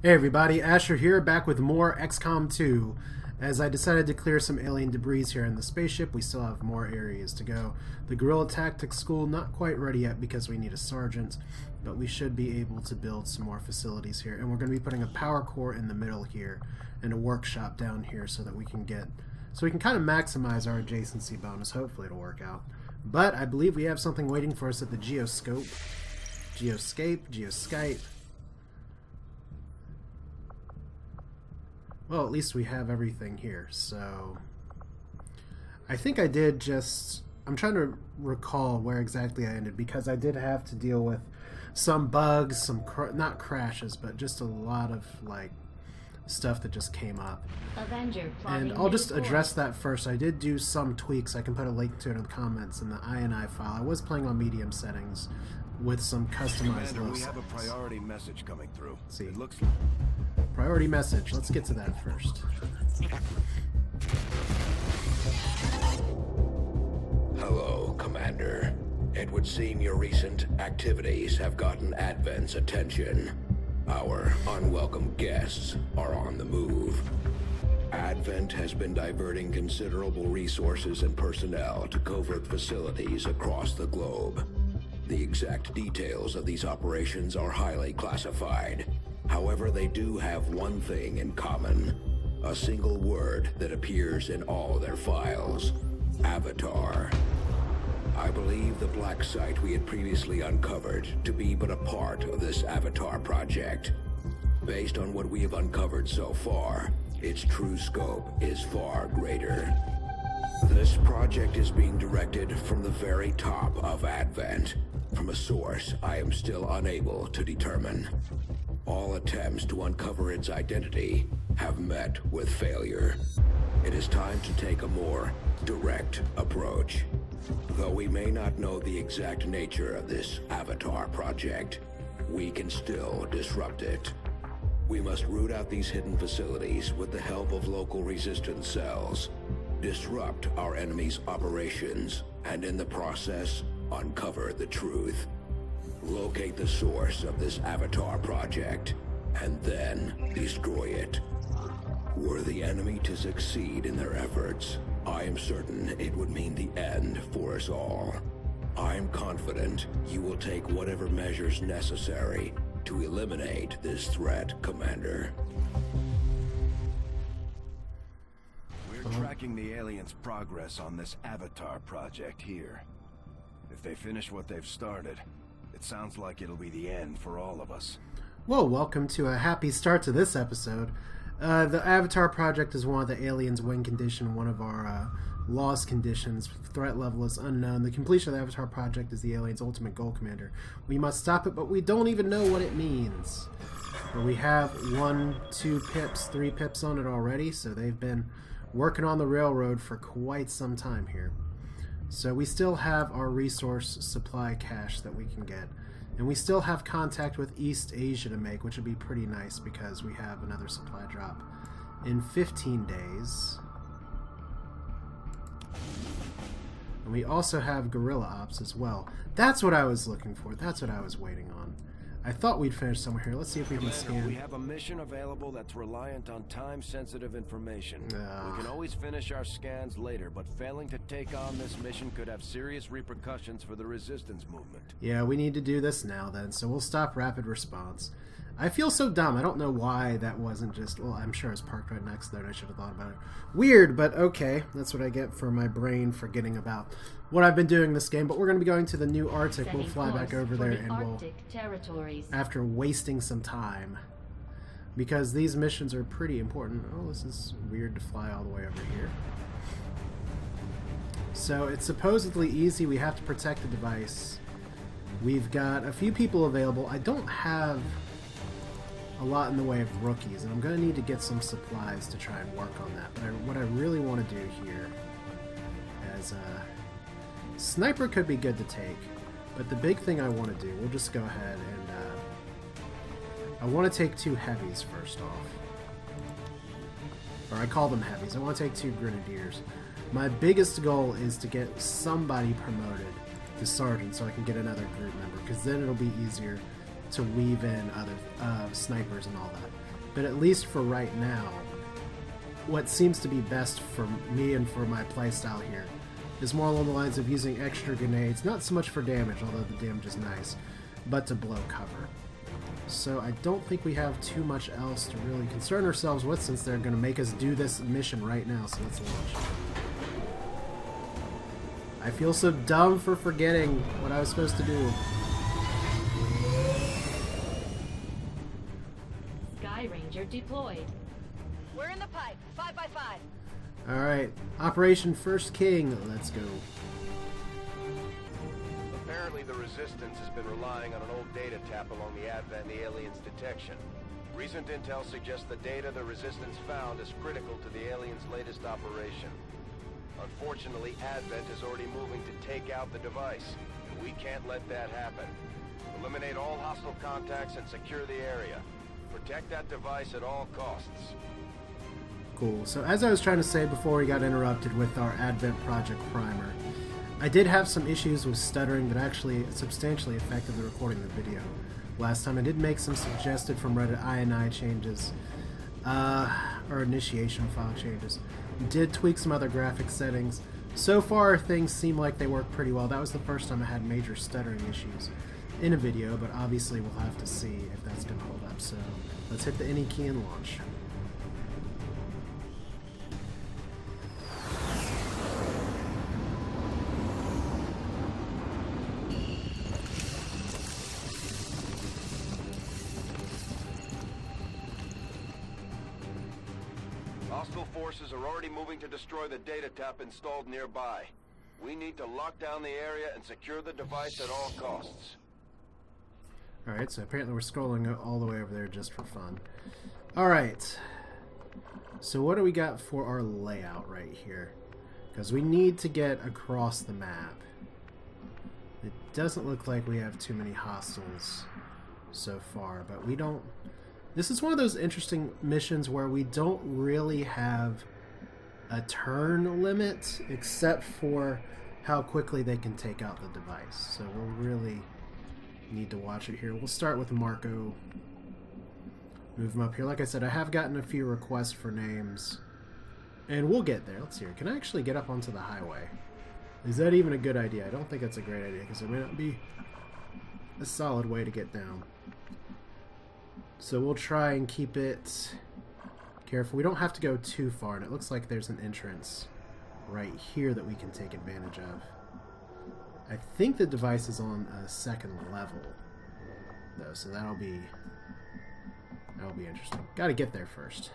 Hey everybody, Asher here, back with more XCOM 2. As I decided to clear some alien debris here in the spaceship, we still have more areas to go. The Guerrilla Tactics School, not quite ready yet because we need a sergeant, but we should be able to build some more facilities here. And we're going to be putting a power core in the middle here, and a workshop down here so that we can kind of maximize our adjacency bonus. Hopefully it'll work out. But I believe we have something waiting for us at the Geoscope. Geoscape. Well, at least we have everything here, so I think I did just... I'm trying to recall where exactly I ended, because I did have to deal with some bugs, not crashes, but just a lot of, like, stuff that just came up. And I'll just address that first. I did do some tweaks. I can put a link to it in the comments in the INI file. I was playing on medium settings with some customized Commander, low we have a settings. priority message coming through. Let's see. It looks Priority message. Let's get to that first. Hello, Commander. It would seem your recent activities have gotten Advent's attention. Our unwelcome guests are on the move. Advent has been diverting considerable resources and personnel to covert facilities across the globe. The exact details of these operations are highly classified. However, they do have one thing in common. A single word that appears in all their files. Avatar. I believe the black site we had previously uncovered to be but a part of this Avatar project. Based on what we have uncovered so far, its true scope is far greater. This project is being directed from the very top of Advent, from a source I am still unable to determine. All attempts to uncover its identity have met with failure. It is time to take a more direct approach. Though we may not know the exact nature of this Avatar project, we can still disrupt it. We must root out these hidden facilities with the help of local resistance cells, disrupt our enemy's operations, and in the process, uncover the truth. Locate the source of this Avatar project, and then destroy it. Were the enemy to succeed in their efforts, I am certain it would mean the end for us all. I am confident you will take whatever measures necessary to eliminate this threat, Commander. We're tracking the aliens' progress on this Avatar project here. If they finish what they've started, it sounds like it'll be the end for all of us. Well, welcome to a happy start to this episode. The Avatar Project is one of the aliens' win condition, one of our loss conditions. Threat level is unknown. The completion of the Avatar Project is the aliens' ultimate goal, Commander. We must stop it, but we don't even know what it means. But we have 1, 2 pips, 3 pips on it already, so they've been working on the railroad for quite some time here. So we still have our resource supply cache that we can get. And we still have contact with East Asia to make, which would be pretty nice because we have another supply drop in 15 days. And we also have guerrilla ops as well. That's what I was looking for. That's what I was waiting on. I thought we'd finish somewhere here. Let's see if we can scan. We have a mission available that's reliant on time-sensitive information. We can always finish our scans later, but failing to take on this mission could have serious repercussions for the resistance movement. Yeah, we need to do this now then, so we'll stop rapid response. I feel so dumb. I don't know why that wasn't just... Well, I'm sure it's parked right next there and I should have thought about it. Weird, but okay. That's what I get for my brain forgetting about what I've been doing this game. But we're going to be going to the new Arctic. We'll fly back over there and we'll... After wasting some time. Because these missions are pretty important. Oh, this is weird to fly all the way over here. So it's supposedly easy. We have to protect the device. We've got a few people available. I don't have a lot in the way of rookies, and I'm going to need to get some supplies to try and work on that. But what I really want to do here is sniper could be good to take, but the big thing I want to do, we'll just go ahead and I want to take 2 heavies first off. Or I call them heavies. I want to take 2 grenadiers. My biggest goal is to get somebody promoted to sergeant so I can get another group member, because then it'll be easier to weave in other snipers and all that. But at least for right now, what seems to be best for me and for my playstyle here is more along the lines of using extra grenades, not so much for damage, although the damage is nice, but to blow cover. So I don't think we have too much else to really concern ourselves with, since they're going to make us do this mission right now, so let's launch. I feel so dumb for forgetting what I was supposed to do. Sky Ranger deployed. We're in the pipe. 5x5. Alright, Operation First King, let's go. Apparently the Resistance has been relying on an old data tap along the Advent and the aliens' detection. Recent intel suggests the data the Resistance found is critical to the aliens' latest operation. Unfortunately, Advent is already moving to take out the device, and we can't let that happen. Eliminate all hostile contacts and secure the area. Protect that device at all costs. Cool. So as I was trying to say before we got interrupted with our Advent Project primer, I did have some issues with stuttering that actually substantially affected the recording of the video. Last time I did make some suggested from Reddit INI changes, or initiation file changes. Did tweak some other graphic settings. So far things seem like they work pretty well. That was the first time I had major stuttering issues in a video, but obviously we'll have to see if that's going to hold up. So let's hit the any key and launch. Hostile forces are already moving to destroy the data tap installed nearby. We need to lock down the area and secure the device at all costs. Alright, so apparently we're scrolling all the way over there just for fun. Alright, so what do we got for our layout right here? Because we need to get across the map. It doesn't look like we have too many hostiles so far, but we don't... This is one of those interesting missions where we don't really have a turn limit, except for how quickly they can take out the device. So we'll really need to watch it here. We'll start with Marco. Move him up here. Like I said, I have gotten a few requests for names, and we'll get there. Let's see here. Can I actually get up onto the highway? Is that even a good idea? I don't think it's a great idea, because there may not be a solid way to get down. So we'll try and keep it careful. We don't have to go too far, and it looks like there's an entrance right here that we can take advantage of. I think the device is on a second level, though, so that'll be interesting. Gotta get there first.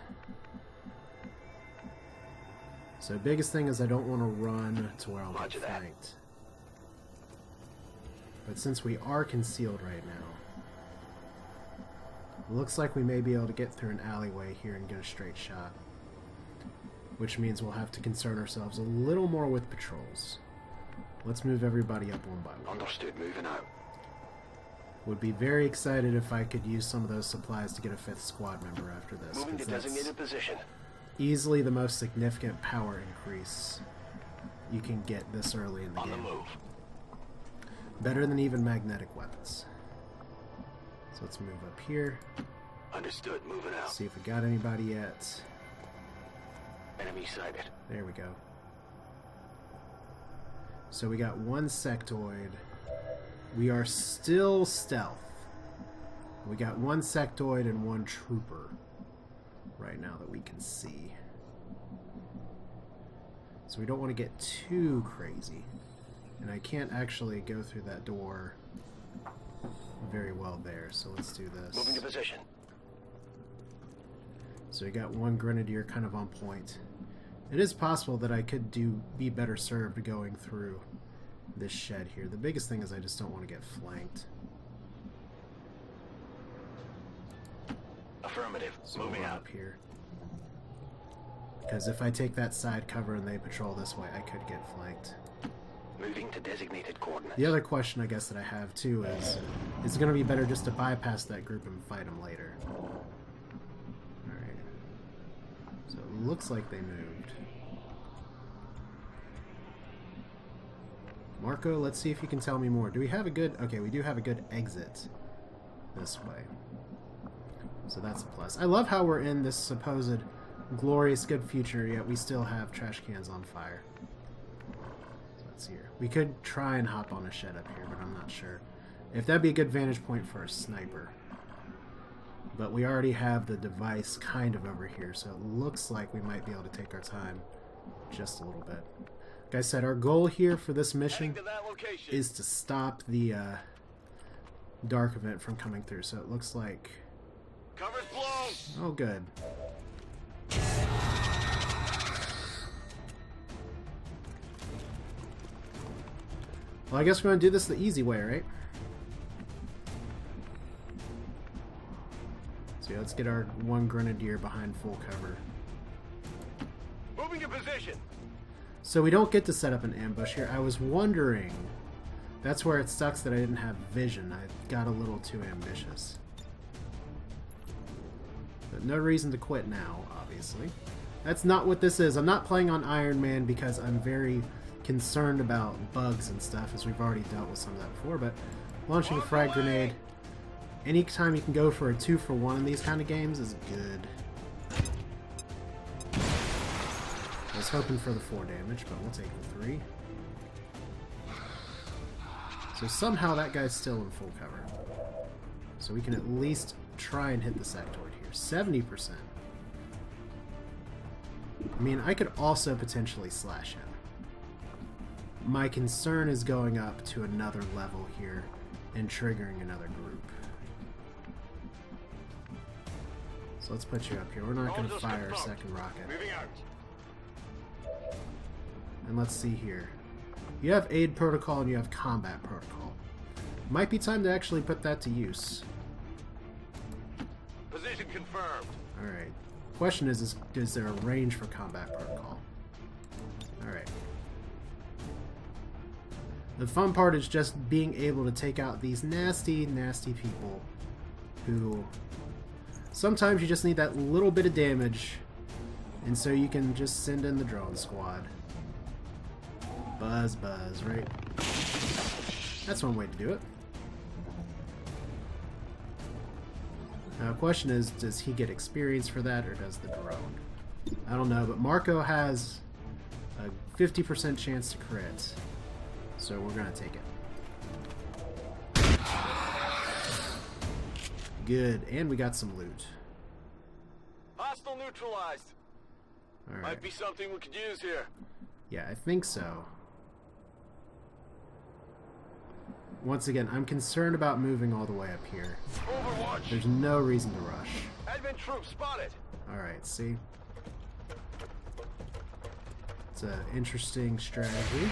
So biggest thing is I don't want to run to where I'll get flanked. But since we are concealed right now, looks like we may be able to get through an alleyway here and get a straight shot. Which means we'll have to concern ourselves a little more with patrols. Let's move everybody up one by one. Understood, moving out. Would be very excited if I could use some of those supplies to get a 5th squad member after this. Moving to designated position. Easily the most significant power increase you can get this early in the game. On the move. Better than even magnetic weapons. So let's move up here. Understood, moving out. See if we got anybody yet. Enemy sighted. There we go. So we got one sectoid. We are still stealth. We got one sectoid and one trooper right now that we can see. So we don't want to get too crazy. And I can't actually go through that door very well there, so let's do this. Moving to position. So we got one grenadier kind of on point. It is possible that I could be better served going through this shed here. The biggest thing is I just don't want to get flanked. Affirmative. So Moving we're out. up here. Because if I take that side cover and they patrol this way, I could get flanked. Moving to designated coordinates. The other question I guess that I have too is it going to be better just to bypass that group and fight them later? Alright. So it looks like they moved. Marco, let's see if you can tell me more. Do we have a good... Okay, we do have a good exit this way. So that's a plus. I love how we're in this supposed glorious good future, yet we still have trash cans on fire. So let's see here. We could try and hop on a shed up here, but I'm not sure if that'd be a good vantage point for a sniper. But we already have the device kind of over here, so it looks like we might be able to take our time just a little bit. Like I said, our goal here for this mission is to stop the dark event from coming through. So it looks like... Cover's blown! Oh, good. Well, I guess we're going to do this the easy way, right? So yeah, let's get our one grenadier behind full cover. Moving to position! So we don't get to set up an ambush here. I was wondering... That's where it sucks that I didn't have vision. I got a little too ambitious. But no reason to quit now, obviously. That's not what this is. I'm not playing on Iron Man because I'm very concerned about bugs and stuff, as we've already dealt with some of that before, but launching a frag grenade, anytime you can go for a 2-for-1 in these kind of games is good. I was hoping for the 4 damage, but we'll take the 3. So somehow that guy's still in full cover. So we can at least try and hit the sectoid here. 70%. I mean, I could also potentially slash him. My concern is going up to another level here and triggering another group. So let's put you up here. We're not going to fire a second rocket. Moving out. And let's see here. You have aid protocol and you have combat protocol. Might be time to actually put that to use. Position confirmed. Alright. Question is there a range for combat protocol? Alright. The fun part is just being able to take out these nasty, nasty people who... Sometimes you just need that little bit of damage, and so you can just send in the drone squad. Buzz, buzz, right? That's one way to do it. Now, the question is, does he get experience for that, or does the drone? I don't know, but Marco has a 50% chance to crit, so we're gonna take it. Good, and we got some loot. Hostile neutralized. All right. Might be something we could use here. Yeah, I think so. Once again, I'm concerned about moving all the way up here. Overwatch. There's no reason to rush. Advent troops spotted. Alright, see? It's an interesting strategy.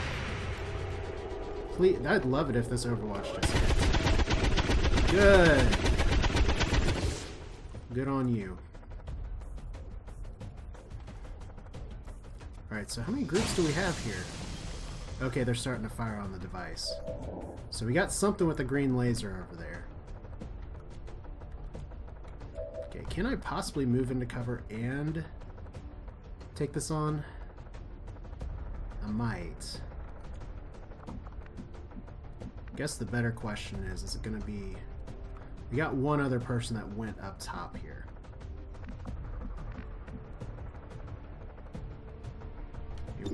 Please, I'd love it if this Overwatch just hit. Good! Good on you. Alright, so how many groups do we have here? Okay, they're starting to fire on the device. So we got something with a green laser over there. Okay, can I possibly move into cover and take this on? I might. Guess the better question is it going to be... We got one other person that went up top here.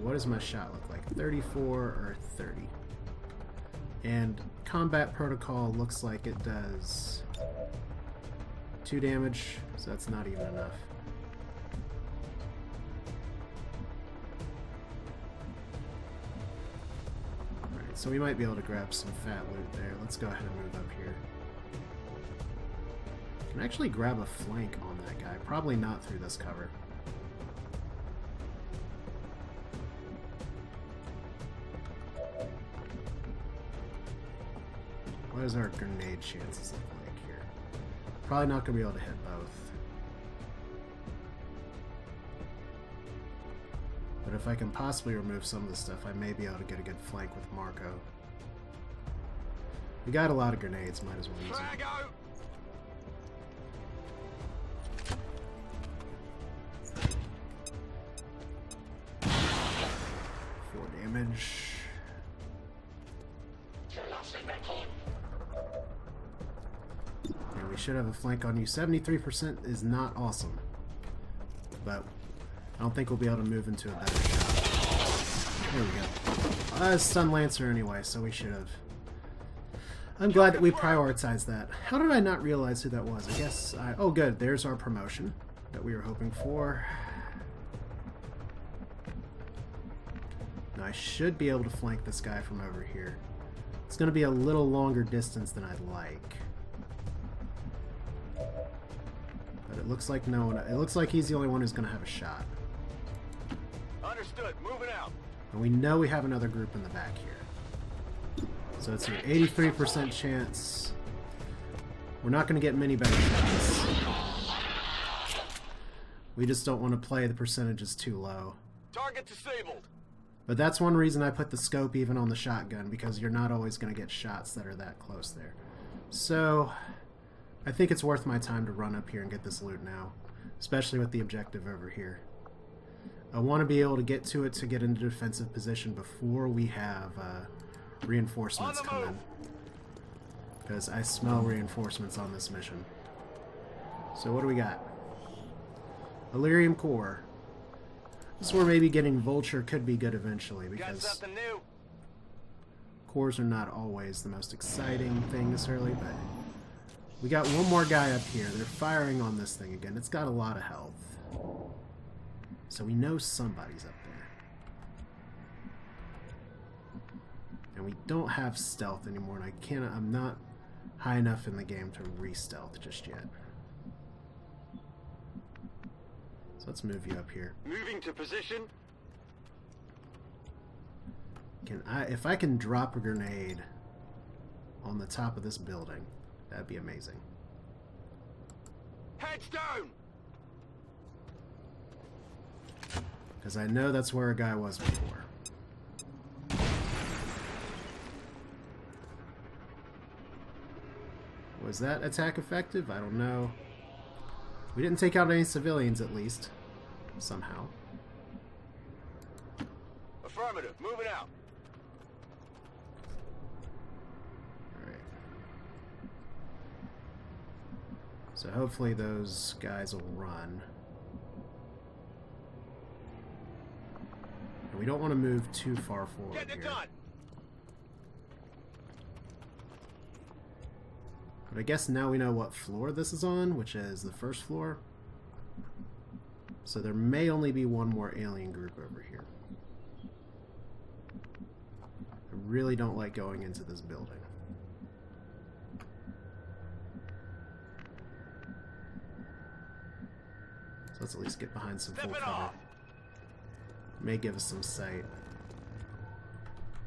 What does my shot look like? 34 or 30? And combat protocol looks like it does 2 damage, so that's not even enough. Alright, so we might be able to grab some fat loot there. Let's go ahead and move up here. Can I actually grab a flank on that guy? Probably not through this cover. What does our grenade chances look like here? Probably not going to be able to hit both. But if I can possibly remove some of the stuff, I may be able to get a good flank with Marco. We got a lot of grenades, might as well use them. Damage. There should have a flank on you. 73% is not awesome. But I don't think we'll be able to move into a better shot. There we go. Stun Lancer anyway, so we should have. I'm glad that we prioritized that. How did I not realize who that was? I guess I... Oh, good. There's our promotion that we were hoping for. Now, I should be able to flank this guy from over here. It's going to be a little longer distance than I'd like. But it looks like no one... It looks like he's the only one who's going to have a shot. Understood. Moving out. And we know we have another group in the back here. So it's an 83% chance. We're not going to get many better shots. We just don't want to play the percentages too low. Target disabled. But that's one reason I put the scope even on the shotgun, because you're not always going to get shots that are that close there. So I think it's worth my time to run up here and get this loot now, especially with the objective over here. I want to be able to get to it to get into defensive position before we have reinforcements come in, because I smell reinforcements on this mission. So what do we got? Illyrium core. This is where maybe getting Vulture could be good eventually, because got something new. Cores are not always the most exciting thing necessarily, but we got one more guy up here. They're firing on this thing again. It's got a lot of health, so we know somebody's up there. And we don't have stealth anymore, and I'm not high enough in the game to re-stealth just yet. So let's move you up here. Moving to position. If I can drop a grenade on the top of this building, that'd be amazing. Heads down. Because I know that's where a guy was before. Was that attack effective? I don't know. We didn't take out any civilians, at least. Somehow. Affirmative. Moving out. Alright. So hopefully those guys will run. And we don't want to move too far forward Getting it here. done. But I guess now we know what floor this is on, which is the first floor. So there may only be one more alien group over here. I really don't like going into this building. So let's at least get behind some full cover. May give us some sight.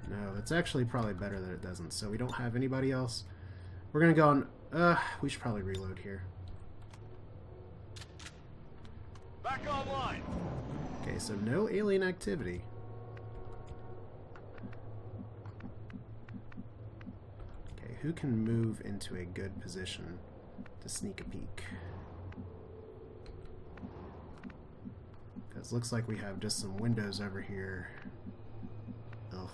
No, it's actually probably better that it doesn't. So we don't have anybody else. We're gonna go on. We should probably reload here. Back online. Okay, so no alien activity. Okay, who can move into a good position to sneak a peek? Because it looks like we have just some windows over here. Ugh.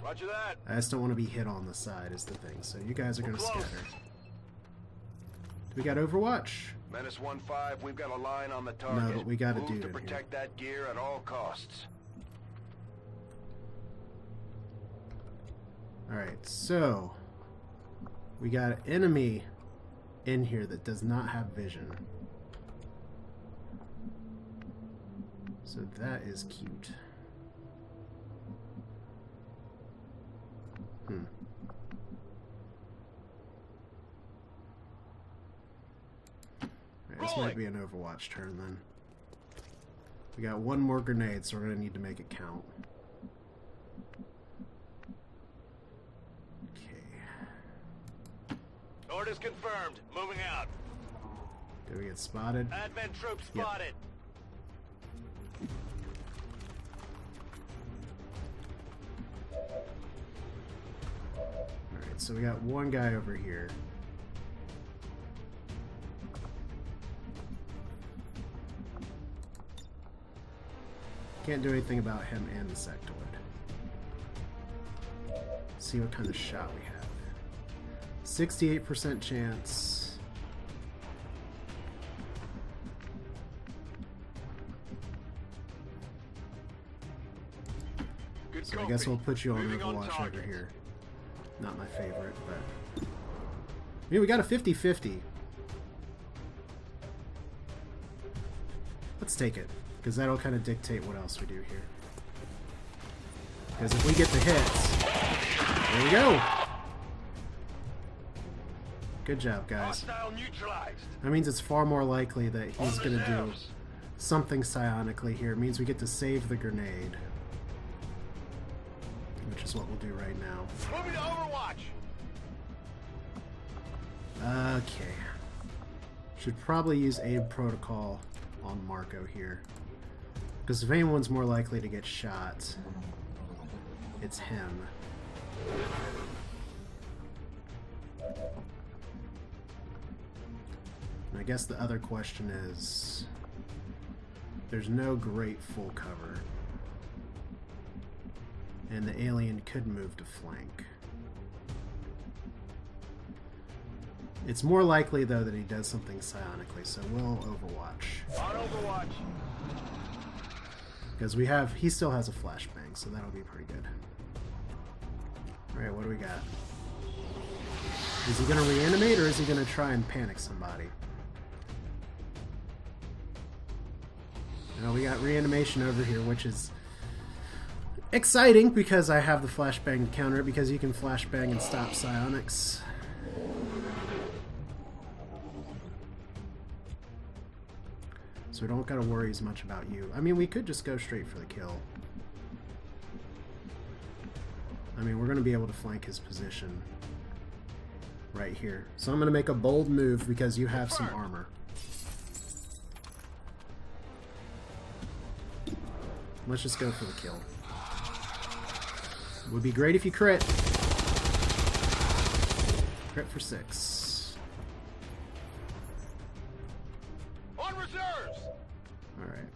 Roger that. I just don't want to be hit on the side is the thing. So you guys are going to scatter. We got Overwatch. Menace 1-5, we've got a line on the target. No, but we got a Move dude to in here. protect that gear at all costs. Alright, so we got an enemy in here that does not have vision. So that is cute. Alright, this might be an Overwatch turn then. We got one more grenade, so we're going to need to make it count. Okay. Orders confirmed. Moving out. Did we get spotted? Advent troops Yep. spotted. Alright, so we got one guy over here. Can't do anything about him and the sectoid. See what kind of shot we have. 68% chance. Good So I copy. guess we'll put you on Moving on Overwatch over target. here. Not my favorite, but... I mean, we got a 50-50. Let's take it, because that'll kind of dictate what else we do here. Because if we get the hits... There we go! Good job, guys. Hostile neutralized. That means it's far more likely that he's On going to do reserves. something psionically here. It means we get to save the grenade. Which is what we'll do right now. Moving to Overwatch. Okay. Should probably use aid protocol on Marco here. Because if anyone's more likely to get shot, it's him. And I guess the other question is, there's no great full cover. And the alien could move to flank. It's more likely, though, that he does something psionically, so we'll Overwatch. On Overwatch. Because he still has a flashbang, so that'll be pretty good. Alright, what do we got? Is he gonna reanimate, or is he gonna try and panic somebody? Now we got reanimation over here, which is exciting because I have the flashbang to counter it, because you can flashbang and stop psionics. So we don't gotta worry as much about you. I mean, we could just go straight for the kill. I mean, we're gonna be able to flank his position right here. So I'm gonna make a bold move because you have some armor. Let's just go for the kill. Would be great if you crit. Crit for 6. On reserves. Alright.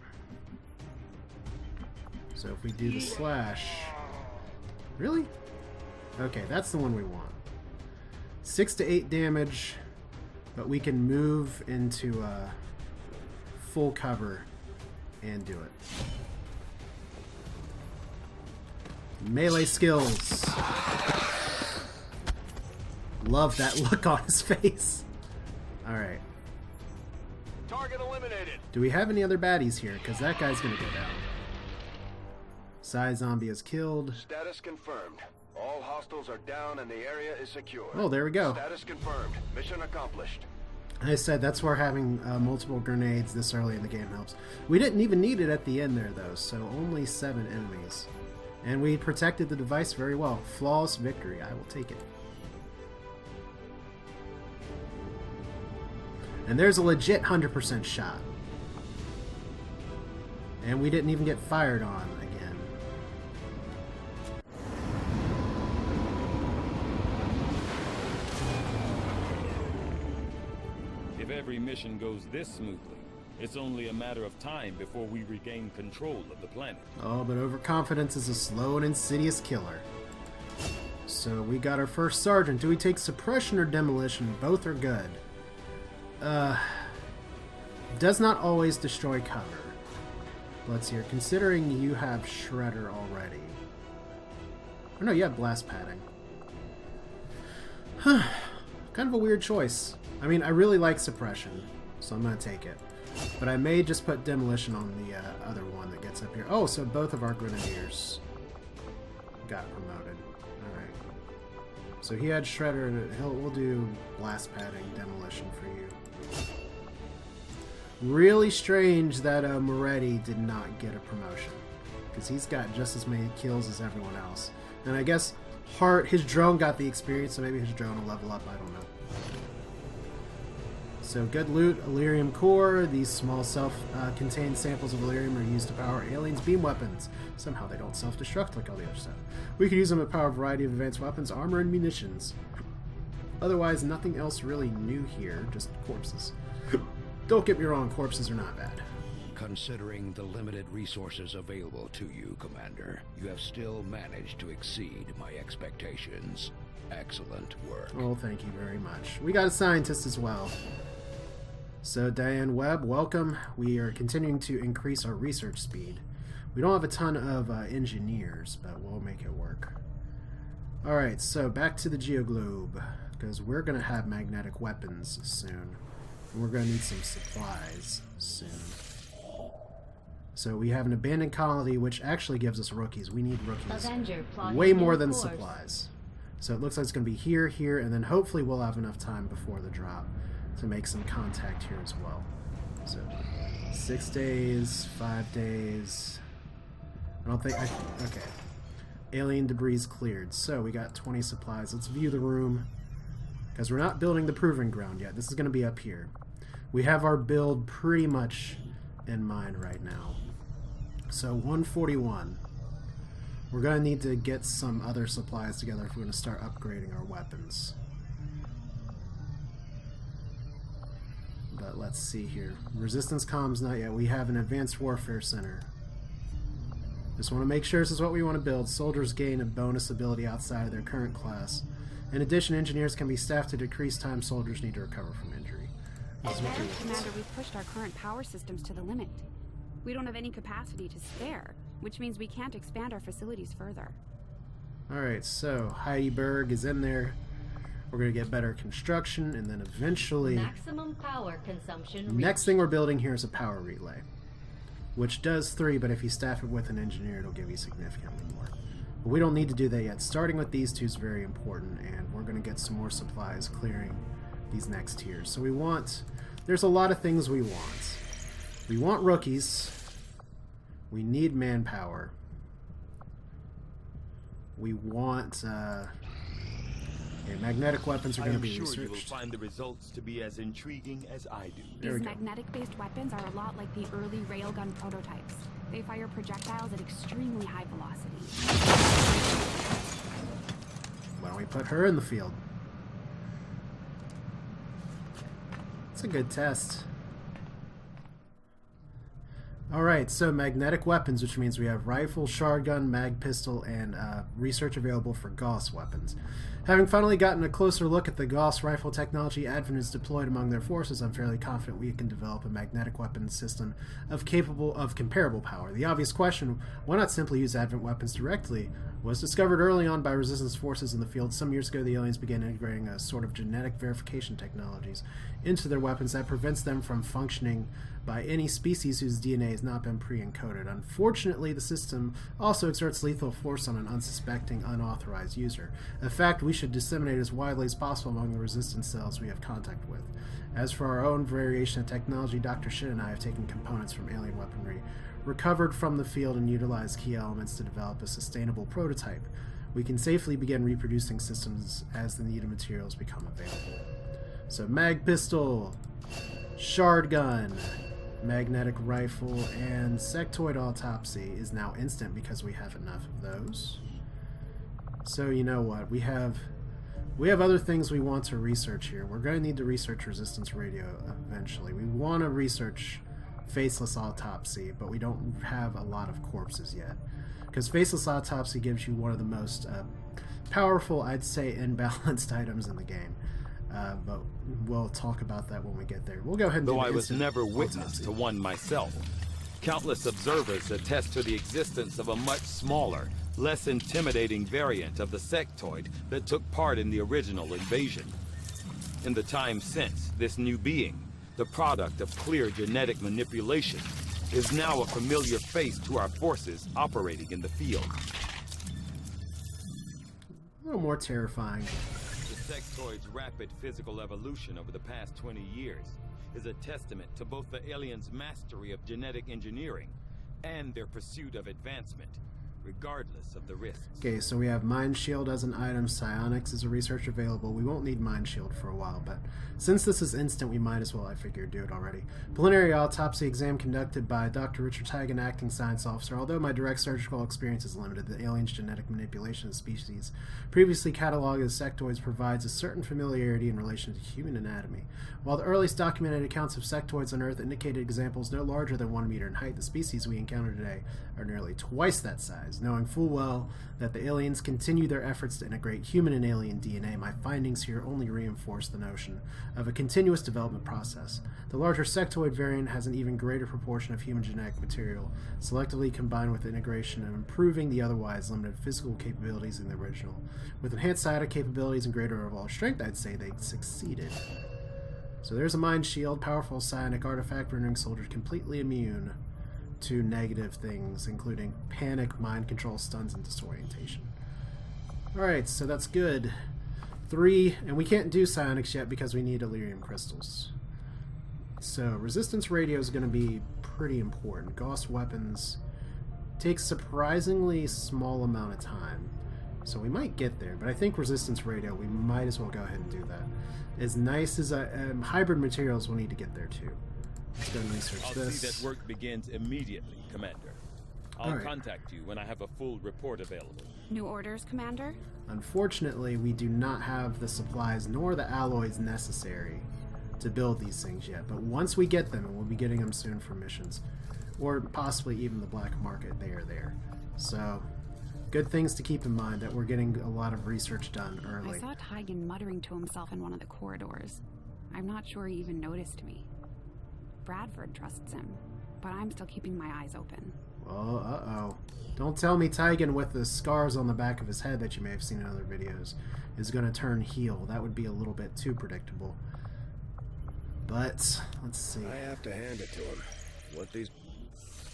So if we do the slash... Really? Okay, that's the one we want. 6 to 8 damage, but we can move into full cover and do it. Melee skills. Love that look on his face. Alright. Target eliminated. Do we have any other baddies here? Because that guy's going to go down. Psy Zombie is killed. Status confirmed. All hostiles are down and the area is secure. Oh, there we go. Status confirmed. Mission accomplished. I said that's where having multiple grenades this early in the game helps. We didn't even need it at the end there, though, so only 7 enemies. And we protected the device very well. Flawless victory. I will take it. And there's a legit 100% shot. And we didn't even get fired on again. If every mission goes this smoothly, it's only a matter of time before we regain control of the planet. Oh, but overconfidence is a slow and insidious killer. So we got our first sergeant. Do we take suppression or demolition? Both are good. Does not always destroy cover. Let's hear. Considering you have Shredder already. Oh no, you have blast padding. Huh. Kind of a weird choice. I mean, I really like suppression, so I'm gonna take it. But I may just put demolition on the other one that gets up here. Oh, so both of our grenadiers got promoted. Alright. So he had Shredder, and we'll do blast padding, demolition for you. Really strange that Moretti did not get a promotion, because he's got just as many kills as everyone else. And I guess his drone got the experience, so maybe his drone will level up, I don't know. So good loot, Illyrium core. These small self-contained samples of Illyrium are used to power aliens' beam weapons. Somehow they don't self-destruct like all the other stuff. We can use them to power a variety of advanced weapons, armor, and munitions. Otherwise, nothing else really new here, just corpses. Don't get me wrong, corpses are not bad. Considering the limited resources available to you, Commander, you have still managed to exceed my expectations. Excellent work. Oh, thank you very much. We got a scientist as well. So, Diane Webb, welcome. We are continuing to increase our research speed. We don't have a ton of engineers, but we'll make it work. Alright, so back to the Geoglobe, because we're going to have magnetic weapons soon. And we're going to need some supplies soon. So we have an abandoned colony, which actually gives us rookies. We need rookies way more than supplies. So it looks like it's going to be here, here, and then hopefully we'll have enough time before the drop to make some contact here as well. So 6 days, 5 days. I don't think okay. Alien debris cleared. So we got 20 supplies. Let's view the room, because we're not building the proving ground yet. This is going to be up here. We have our build pretty much in mind right now. So 141. We're going to need to get some other supplies together if we're going to start upgrading our weapons. But let's see here. Resistance comms, not yet. We have an advanced warfare center. Just want to make sure this is what we want to build. Soldiers gain a bonus ability outside of their current class. In addition, engineers can be staffed to decrease time soldiers need to recover from injury. This is what we want. Commander, we've pushed our current power systems to the limit. We don't have any capacity to spare, which means we can't expand our facilities further. Alright, so Heidelberg is in there. We're going to get better construction, and then eventually... Maximum power consumption. Next thing we're building here is a power relay, which does 3, but if you staff it with an engineer, it'll give you significantly more. But we don't need to do that yet. Starting with these two is very important, and we're going to get some more supplies clearing these next tiers. So we want... There's a lot of things we want. We want rookies. We need manpower. We want... magnetic weapons are going to be researched. You will find the results to be as intriguing as I do. These magnetic-based weapons are a lot like the early railgun prototypes. They fire projectiles at extremely high velocity. Why don't we put her in the field? It's a good test. Alright, so magnetic weapons, which means we have rifle, shotgun, mag pistol, and research available for Gauss weapons. Having finally gotten a closer look at the Gauss rifle technology Advent has deployed among their forces, I'm fairly confident we can develop a magnetic weapons system capable of comparable power. The obvious question, why not simply use Advent weapons directly, was discovered early on by resistance forces in the field. Some years ago, the aliens began integrating a sort of genetic verification technologies into their weapons that prevents them from functioning by any species whose DNA has not been pre-encoded. Unfortunately, the system also exerts lethal force on an unsuspecting, unauthorized user, a fact we should disseminate as widely as possible among the resistance cells we have contact with. As for our own variation of technology, Dr. Shin and I have taken components from alien weaponry recovered from the field and utilized key elements to develop a sustainable prototype. We can safely begin reproducing systems as the needed materials become available. So mag pistol, shard gun, magnetic rifle, and sectoid autopsy is now instant because we have enough of those. So you know what, we have other things we want to research here. We're going to need to research resistance radio eventually. We want to research faceless autopsy, but we don't have a lot of corpses yet, because faceless autopsy gives you one of the most powerful, I'd say, imbalanced items in the game. But we'll talk about that when we get there. We'll go ahead and Though I was never witness autopsy to one myself, countless observers attest to the existence of a much smaller, less intimidating variant of the sectoid that took part in the original invasion. In the time since, this new being, the product of clear genetic manipulation, is now a familiar face to our forces operating in the field. A little more terrifying. The sectoid's rapid physical evolution over the past 20 years is a testament to both the aliens' mastery of genetic engineering and their pursuit of advancement, regardless of the risks. Okay, so we have Mind Shield as an item, Psionics is a research available. We won't need Mind Shield for a while, but since this is instant, we might as well, I figured, do it already. Preliminary autopsy exam conducted by Dr. Richard Hagen, acting science officer. Although my direct surgical experience is limited, the alien's genetic manipulation of species previously cataloged as sectoids provides a certain familiarity in relation to human anatomy. While the earliest documented accounts of sectoids on Earth indicated examples no larger than 1 meter in height, the species we encounter today are nearly twice that size. species. Knowing full well that the aliens continue their efforts to integrate human and alien DNA, my findings here only reinforce the notion of a continuous development process. The larger sectoid variant has an even greater proportion of human genetic material, selectively combined with integration and improving the otherwise limited physical capabilities in the original. With enhanced psionic capabilities and greater overall strength, I'd say they succeeded. So there's a mind shield, powerful psionic artifact rendering soldiers completely immune to negative things, including panic, mind control, stuns, and disorientation. Alright, so that's good. 3, and we can't do psionics yet because we need Illyrium crystals. So resistance radio is going to be pretty important. Gauss weapons take surprisingly small amount of time, so we might get there, but I think resistance radio, we might as well go ahead and do that. As nice as hybrid materials, we'll need to get there too. Let's go and research this. I'll see that work begins immediately, Commander. I'll contact you when I have a full report available. New orders, Commander? Unfortunately, we do not have the supplies nor the alloys necessary to build these things yet, but once we get them, and we'll be getting them soon for missions, or possibly even the black market, they are there. So, good things to keep in mind, that we're getting a lot of research done early. I saw Tygan muttering to himself in one of the corridors. I'm not sure he even noticed me. Bradford trusts him, but I'm still keeping my eyes open. Well, uh-oh. Don't tell me Tygan with the scars on the back of his head that you may have seen in other videos is going to turn heel. That would be a little bit too predictable. But, let's see. I have to hand it to him. What these...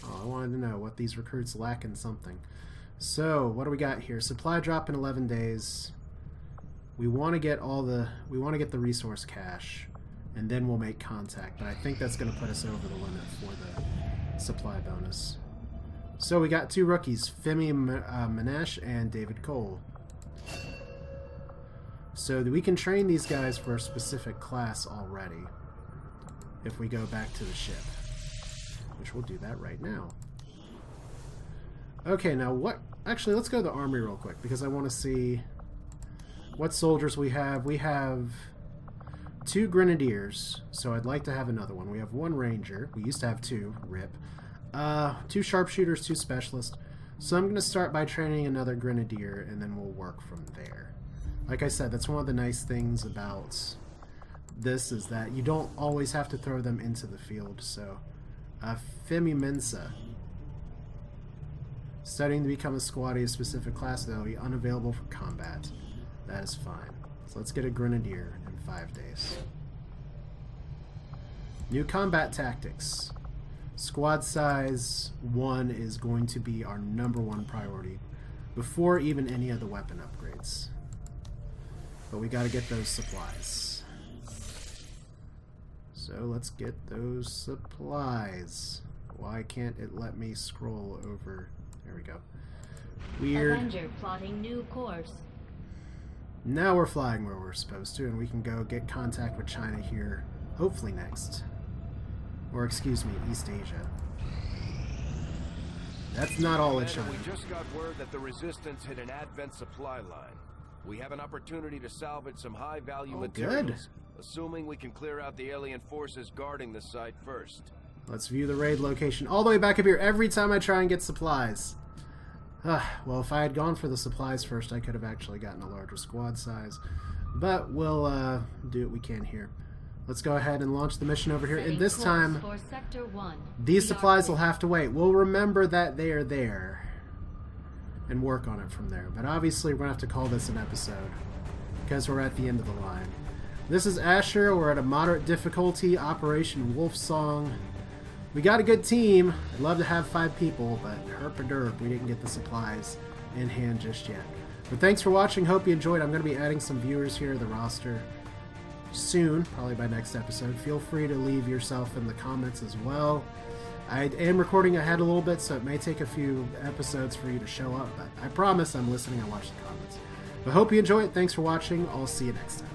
Oh, I wanted to know what these recruits lack in something. So, what do we got here? Supply drop in 11 days. We want to get the resource cache, and then we'll make contact. But I think that's going to put us over the limit for the supply bonus. So we got 2 rookies, Femi Manesh and David Cole. So we can train these guys for a specific class already if we go back to the ship, which we'll do that right now. Okay, now what... Actually, let's go to the army real quick, because I want to see what soldiers we have. We have 2 grenadiers, so I'd like to have another one. We have 1 ranger. We used to have 2, rip. 2 sharpshooters, 2 specialists. So I'm going to start by training another grenadier, and then we'll work from there. Like I said, that's one of the nice things about this, is that you don't always have to throw them into the field. So, Femi Mensa. Studying to become a squattee, a specific class, though, be unavailable for combat. That is fine. So let's get a grenadier in 5 days. New combat tactics. Squad size 1 is going to be our #1 priority before even any of the weapon upgrades. But we got to get those supplies. So let's get those supplies. Why can't it let me scroll over? There we go. Weird. Avenger plotting new course. Now we're flying where we're supposed to, and we can go get contact with China here, hopefully next. Or, excuse me, East Asia. That's not all of China. We just got word that the Resistance hit an Advent supply line. We have an opportunity to salvage some high-value materials, good. assuming we can clear out the alien forces guarding the site first. Let's view the raid location. All the way back up here every time I try and get supplies. Well, if I had gone for the supplies first, I could have actually gotten a larger squad size. But we'll do what we can here. Let's go ahead and launch the mission over here. And this time, For Sector 1. these supplies will have to wait. We'll remember that they are there and work on it from there. But obviously, we're going to have to call this an episode because we're at the end of the line. This is Asher. We're at a moderate difficulty, Operation Wolfsong. We got a good team. I'd love to have 5 people, but herp-a-derp, we didn't get the supplies in hand just yet. But thanks for watching. Hope you enjoyed. I'm going to be adding some viewers here to the roster soon, probably by next episode. Feel free to leave yourself in the comments as well. I am recording ahead a little bit, so it may take a few episodes for you to show up, but I promise I'm listening and watching the comments. But hope you enjoy it. Thanks for watching. I'll see you next time.